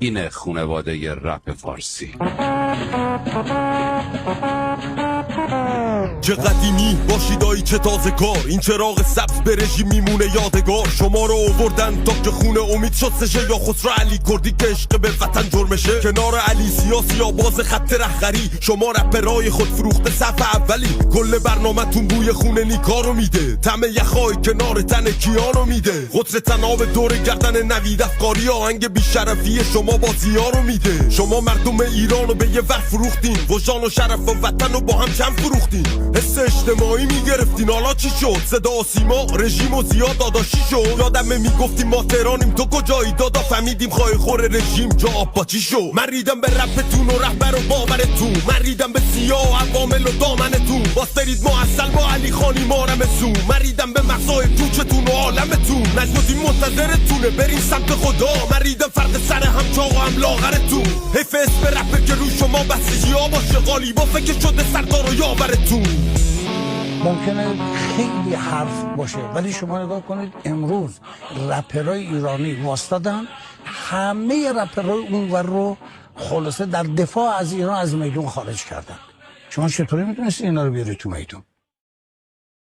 اینه خونواده رپ فارسی. چه قدیمی باشی دایی چه تازه کار، این چراغ سبز به رژیم میمونه یادگار. شما رو آوردن تا که خونه امید شستشه، یا خسرو علی کردی که عشق به وطن جرمشه. کنار علی سیاسی یا باز خط رهبری، شما رپرای خود فروخته صف اولی. کل برنامه‌تون بوی خونه نیکارو میده، طعم یخای کنار تن کیانو میده. قطر تناب دور گردن نوید افکاری، آهنگ بیشرفی شما بازی‌ها رو میده. شما مردم ایرانو به یه ور فروختین، وجدان و شرف و وطن رو با هم جمع فروختین. حس اجتماعی میگرفتین، حالا چی شد؟ صدا و سیما رژیم و زیاد داداشی شد. یادمه میگفتیم ما تهرانیم تو کجایی دادا، فهمیدیم خواهی خور رژیم جا آباچی شد. من ریدم به رپتون و رهبر و باورتون، من ریدم به سیاه و عوامل و دامنتون. باسترید معسل با علی خانی مارمتون، من ریدم به مغزای کوچتون و عالمتون. نجمدین منتظرتونه برین سمت خدا، من ریدم فرد سر هم چاق و هم لاغرتون. حیف اسم رپر که روی شما بسیجی ها باشه، غالیبا فکر شده سردار و یاورتون. ممکنه خیلی حرف باشه ولی شما نگاه کنید امروز رپرای ایرانی واسطادن همه رپرای اونور رو خلاصه در دفاع از ایران از میدون خارج کردن. شما چطوری میتونستید اینا رو بیاری تو میدون؟